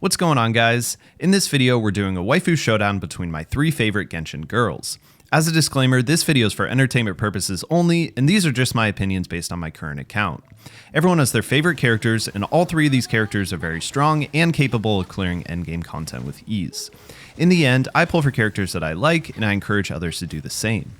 What's going on, guys? In this video, we're doing a waifu showdown between my 3 favorite Genshin girls. As a disclaimer, this video is for entertainment purposes only, and these are just my opinions based on my current account. Everyone has their favorite characters, and all 3 of these characters are very strong and capable of clearing endgame content with ease. In the end, I pull for characters that I like, and I encourage others to do the same.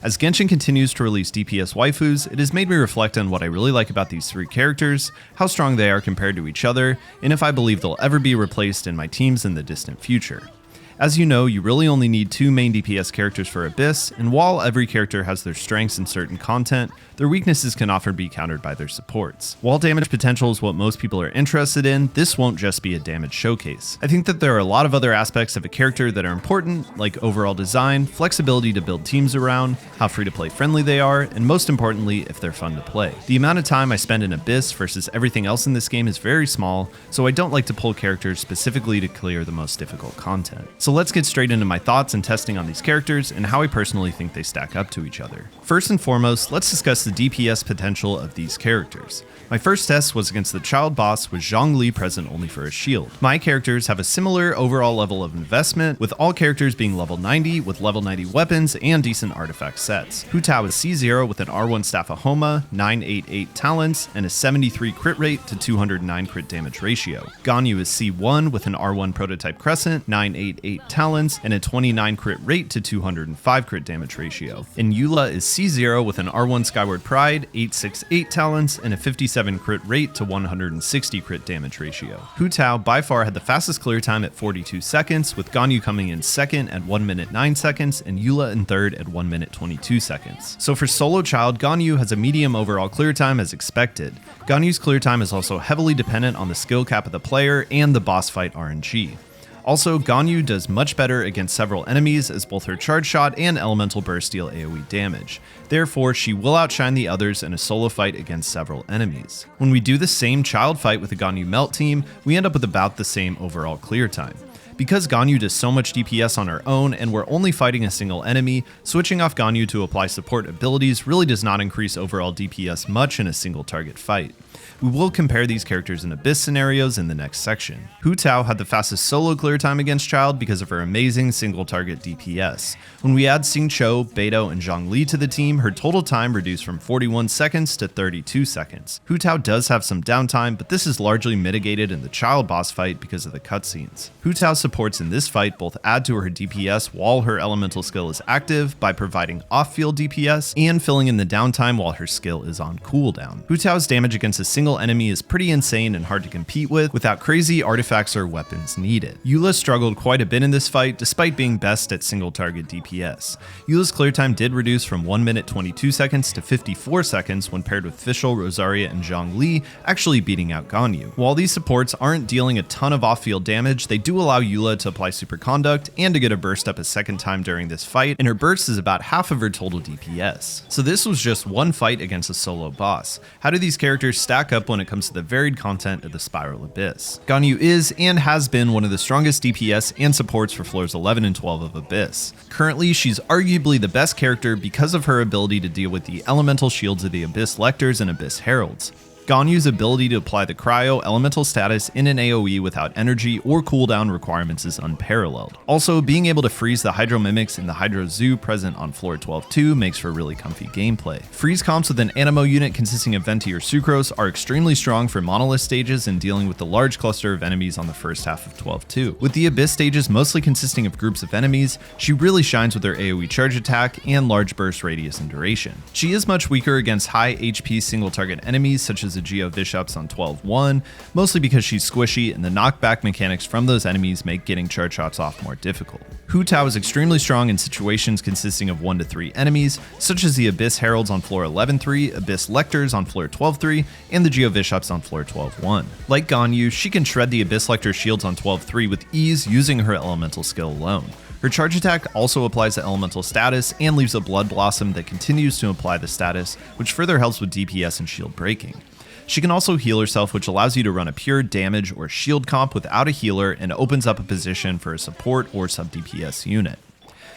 As Genshin continues to release DPS waifus, it has made me reflect on what I really like about these 3 characters, how strong they are compared to each other, and if I believe they'll ever be replaced in my teams in the distant future. As you know, you really only need 2 main DPS characters for Abyss, and while every character has their strengths in certain content, their weaknesses can often be countered by their supports. While damage potential is what most people are interested in, this won't just be a damage showcase. I think that there are a lot of other aspects of a character that are important, like overall design, flexibility to build teams around, how free-to-play friendly they are, and most importantly, if they're fun to play. The amount of time I spend in Abyss versus everything else in this game is very small, so I don't like to pull characters specifically to clear the most difficult content. So let's get straight into my thoughts and testing on these characters and how I personally think they stack up to each other. First and foremost, let's discuss the DPS potential of these characters. My first test was against the child boss with Zhongli present only for a shield. My characters have a similar overall level of investment, with all characters being level 90 with level 90 weapons and decent artifact sets. Hu Tao is C0 with an R1 Staff of Homa, 988 talents, and a 73 crit rate to 209 crit damage ratio. Ganyu is C1 with an R1 Prototype Crescent, 988 talents, and a 29 crit rate to 205 crit damage ratio. And Eula is C0 with an R1 Skyward Pride, 868 talents, and a 57 crit rate to 160 crit damage ratio. Hu Tao by far had the fastest clear time at 42 seconds, with Ganyu coming in second at 1 minute 9 seconds, and Eula in third at 1 minute 22 seconds. So for solo child, Ganyu has a medium overall clear time as expected. Ganyu's clear time is also heavily dependent on the skill cap of the player and the boss fight RNG. Also, Ganyu does much better against several enemies as both her charge shot and elemental burst deal AoE damage. Therefore, she will outshine the others in a solo fight against several enemies. When we do the same child fight with the Ganyu Melt team, we end up with about the same overall clear time. Because Ganyu does so much DPS on her own and we're only fighting a single enemy, switching off Ganyu to apply support abilities really does not increase overall DPS much in a single target fight. We will compare these characters in Abyss scenarios in the next section. Hu Tao had the fastest solo clear time against Child because of her amazing single target DPS. When we add Xingqiu, Beidou, and Zhongli to the team, her total time reduced from 41 seconds to 32 seconds. Hu Tao does have some downtime, but this is largely mitigated in the Child boss fight because of the cutscenes. Hu Tao's supports in this fight both add to her DPS while her elemental skill is active by providing off-field DPS and filling in the downtime while her skill is on cooldown. Hu Tao's damage against a single enemy is pretty insane and hard to compete with without crazy artifacts or weapons needed. Eula struggled quite a bit in this fight despite being best at single target DPS. Eula's clear time did reduce from 1 minute 22 seconds to 54 seconds when paired with Fischl, Rosaria, and Zhongli, actually beating out Ganyu. While these supports aren't dealing a ton of off-field damage, they do allow Eula to apply superconduct and to get a burst up a second time during this fight, and her burst is about half of her total DPS. So this was just one fight against a solo boss. How do these characters stack up when it comes to the varied content of the Spiral Abyss? Ganyu is and has been one of the strongest DPS and supports for floors 11 and 12 of Abyss. Currently, she's arguably the best character because of her ability to deal with the elemental shields of the Abyss Lectors and Abyss Heralds. Ganyu's ability to apply the Cryo elemental status in an AoE without energy or cooldown requirements is unparalleled. Also, being able to freeze the Hydro Mimics in the Hydro Zoo present on floor 12-2 makes for really comfy gameplay. Freeze comps with an Animo unit consisting of Venti or Sucrose are extremely strong for monolith stages and dealing with the large cluster of enemies on the first half of 12-2. With the Abyss stages mostly consisting of groups of enemies, she really shines with her AoE charge attack and large burst radius and duration. She is much weaker against high HP single target enemies such as the Geo Bishops on 12-1, mostly because she's squishy and the knockback mechanics from those enemies make getting charge shots off more difficult. Hu Tao is extremely strong in situations consisting of 1 to 3 enemies, such as the Abyss Heralds on floor 11-3, Abyss Lectors on floor 12-3, and the Geo Bishops on floor 12-1. Like Ganyu, she can shred the Abyss Lector shields on 12-3 with ease using her elemental skill alone. Her charge attack also applies the elemental status and leaves a Blood Blossom that continues to apply the status, which further helps with DPS and shield breaking. She can also heal herself, which allows you to run a pure damage or shield comp without a healer and opens up a position for a support or sub DPS unit.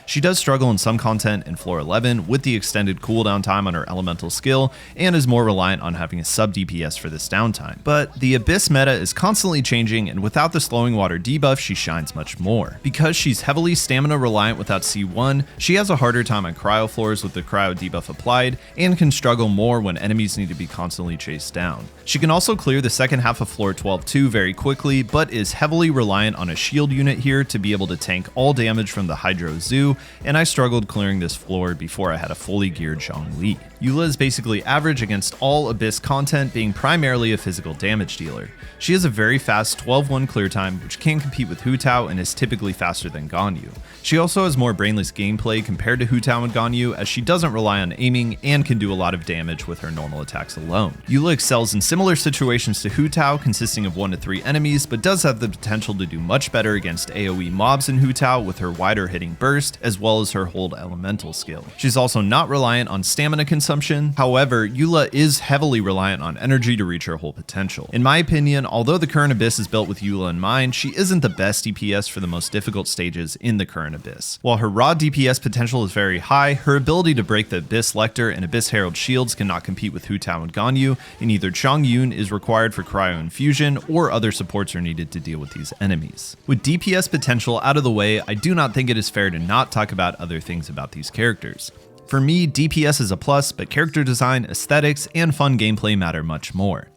She does struggle in some content in floor 11 with the extended cooldown time on her elemental skill and is more reliant on having a sub DPS for this downtime. But the Abyss meta is constantly changing, and without the slowing water debuff she shines much more. Because she's heavily stamina reliant without C1, she has a harder time on cryo floors with the cryo debuff applied and can struggle more when enemies need to be constantly chased down. She can also clear the second half of floor 12 too very quickly, but is heavily reliant on a shield unit here to be able to tank all damage from the Hydro Zoo, and I struggled clearing this floor before I had a fully geared Zhongli. Eula is basically average against all Abyss content, being primarily a physical damage dealer. She has a very fast 12-1 clear time, which can compete with Hu Tao and is typically faster than Ganyu. She also has more brainless gameplay compared to Hu Tao and Ganyu, as she doesn't rely on aiming and can do a lot of damage with her normal attacks alone. Eula excels in similar situations to Hu Tao, consisting of 1 to 3 enemies, but does have the potential to do much better against AoE mobs in Hu Tao with her wider hitting burst, as well as her hold elemental skill. She's also not reliant on stamina consumption. However, Eula is heavily reliant on energy to reach her whole potential. In my opinion, although the current Abyss is built with Eula in mind, she isn't the best DPS for the most difficult stages in the current Abyss. While her raw DPS potential is very high, her ability to break the Abyss Lector and Abyss Herald shields cannot compete with Hu Tao and Ganyu, and either Chongyun is required for cryo infusion or other supports are needed to deal with these enemies. With DPS potential out of the way, I do not think it is fair to not talk about other things about these characters. For me, DPS is a plus, but character design, aesthetics, and fun gameplay matter much more.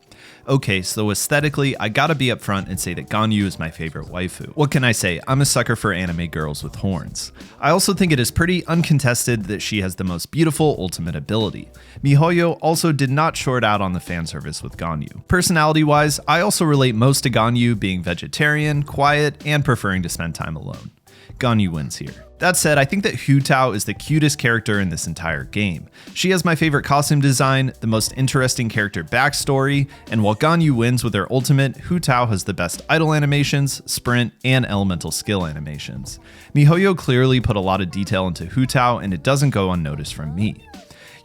Okay, so aesthetically, I gotta be upfront and say that Ganyu is my favorite waifu. What can I say? I'm a sucker for anime girls with horns. I also think it is pretty uncontested that she has the most beautiful ultimate ability. Mihoyo also did not short out on the fan service with Ganyu. Personality-wise, I also relate most to Ganyu being vegetarian, quiet, and preferring to spend time alone. Ganyu wins here. That said, I think that Hu Tao is the cutest character in this entire game. She has my favorite costume design, the most interesting character backstory, and while Ganyu wins with her ultimate, Hu Tao has the best idle animations, sprint, and elemental skill animations. Mihoyo clearly put a lot of detail into Hu Tao, and it doesn't go unnoticed from me.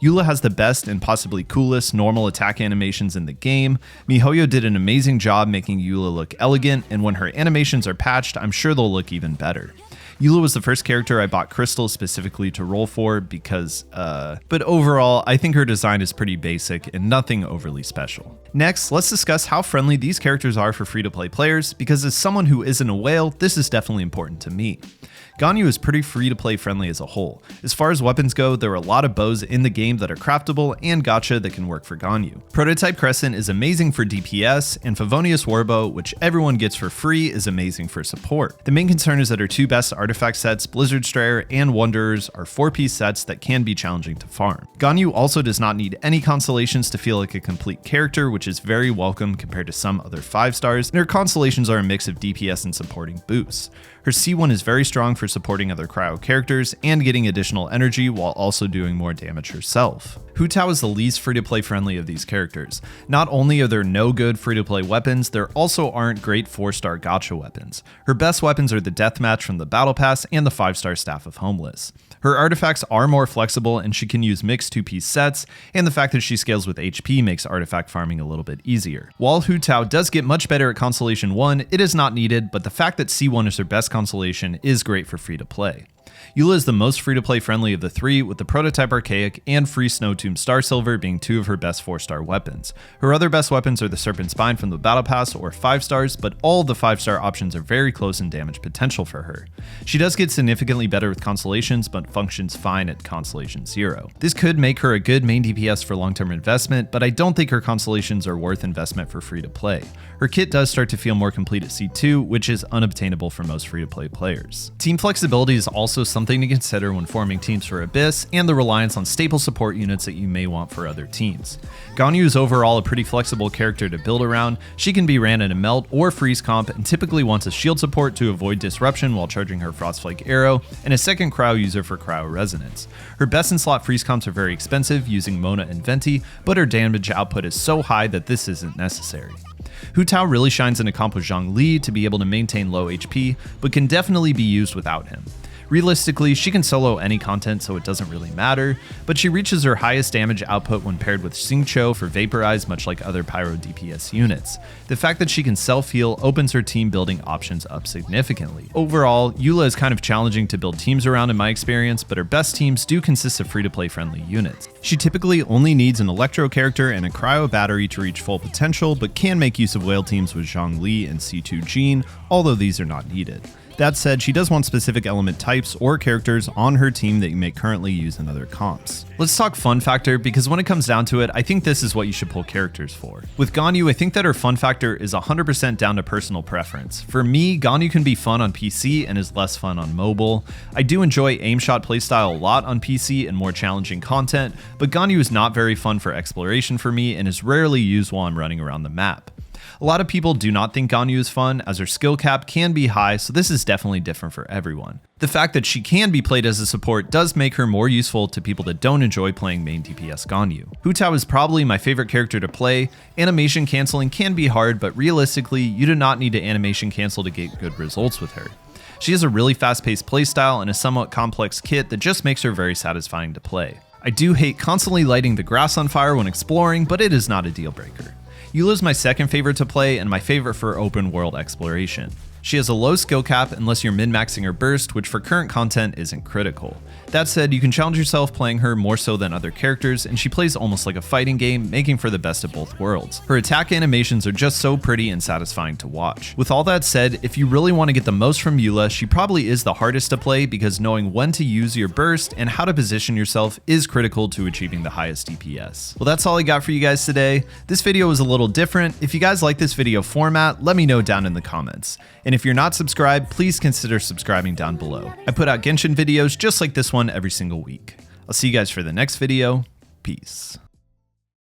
Eula has the best and possibly coolest normal attack animations in the game. Mihoyo did an amazing job making Eula look elegant, and when her animations are patched, I'm sure they'll look even better. Eula was the first character I bought crystals specifically to roll for because, but overall, I think her design is pretty basic and nothing overly special. Next, let's discuss how friendly these characters are for free-to-play players, because as someone who isn't a whale, this is definitely important to me. Ganyu is pretty free-to-play friendly as a whole. As far as weapons go, there are a lot of bows in the game that are craftable and gacha that can work for Ganyu. Prototype Crescent is amazing for DPS, and Favonius Warbow, which everyone gets for free, is amazing for support. The main concern is that her two best artifact sets, Blizzard Strayer and Wanderers, are 4-piece sets that can be challenging to farm. Ganyu also does not need any constellations to feel like a complete character, which is very welcome compared to some other 5-stars, and her constellations are a mix of DPS and supporting boosts. Her C1 is very strong for supporting other cryo characters and getting additional energy while also doing more damage herself. Hu Tao is the least free-to-play friendly of these characters. Not only are there no good free-to-play weapons, there also aren't great 4-star gacha weapons. Her best weapons are the Deathmatch from the Battle Pass and the 5-star Staff of Homeless. Her artifacts are more flexible and she can use mixed 2-piece sets, and the fact that she scales with HP makes artifact farming a little bit easier. While Hu Tao does get much better at Constellation 1, it is not needed, but the fact that C1 is her best constellation is great for free to play. Eula is the most free-to-play friendly of the three, with the Prototype Archaic and Free Snow Tomb Star Silver being two of her best 4-star weapons. Her other best weapons are the Serpent Spine from the Battle Pass or 5 stars, but all the 5-star options are very close in damage potential for her. She does get significantly better with Constellations, but functions fine at Constellation 0. This could make her a good main DPS for long-term investment, but I don't think her Constellations are worth investment for free-to-play. Her kit does start to feel more complete at C2, which is unobtainable for most free-to-play players. Team flexibility is also something to consider when forming teams for Abyss, and the reliance on staple support units that you may want for other teams. Ganyu is overall a pretty flexible character to build around. She can be ran in a melt or freeze comp and typically wants a shield support to avoid disruption while charging her Frostflake arrow, and a second cryo user for cryo resonance. Her best in slot freeze comps are very expensive using Mona and Venti, but her damage output is so high that this isn't necessary. Hu Tao really shines in a comp with Zhongli to be able to maintain low HP, but can definitely be used without him. Realistically, she can solo any content so it doesn't really matter, but she reaches her highest damage output when paired with Xingqiu for Vaporize, much like other Pyro DPS units. The fact that she can self-heal opens her team building options up significantly. Overall, Eula is kind of challenging to build teams around in my experience, but her best teams do consist of free-to-play friendly units. She typically only needs an Electro character and a Cryo battery to reach full potential, but can make use of whale teams with Zhongli and C2 Jean, although these are not needed. That said, she does want specific element types or characters on her team that you may currently use in other comps. Let's talk fun factor, because when it comes down to it, I think this is what you should pull characters for. With Ganyu, I think that her fun factor is 100% down to personal preference. For me, Ganyu can be fun on PC and is less fun on mobile. I do enjoy aim shot playstyle a lot on PC and more challenging content, but Ganyu is not very fun for exploration for me and is rarely used while I'm running around the map. A lot of people do not think Ganyu is fun, as her skill cap can be high, so this is definitely different for everyone. The fact that she can be played as a support does make her more useful to people that don't enjoy playing main DPS Ganyu. Hu Tao is probably my favorite character to play. Animation canceling can be hard, but realistically, you do not need to animation cancel to get good results with her. She has a really fast-paced playstyle and a somewhat complex kit that just makes her very satisfying to play. I do hate constantly lighting the grass on fire when exploring, but it is not a deal breaker. Eula is my second favorite to play and my favorite for open world exploration. She has a low skill cap unless you're min-maxing her burst, which for current content isn't critical. That said, you can challenge yourself playing her more so than other characters, and she plays almost like a fighting game, making for the best of both worlds. Her attack animations are just so pretty and satisfying to watch. With all that said, if you really want to get the most from Eula, she probably is the hardest to play, because knowing when to use your burst and how to position yourself is critical to achieving the highest DPS. Well, that's all I got for you guys today. This video was a little different. If you guys like this video format, let me know down in the comments. And if you're not subscribed, please consider subscribing down below. I put out Genshin videos just like this one every single week. I'll see you guys for the next video. Peace.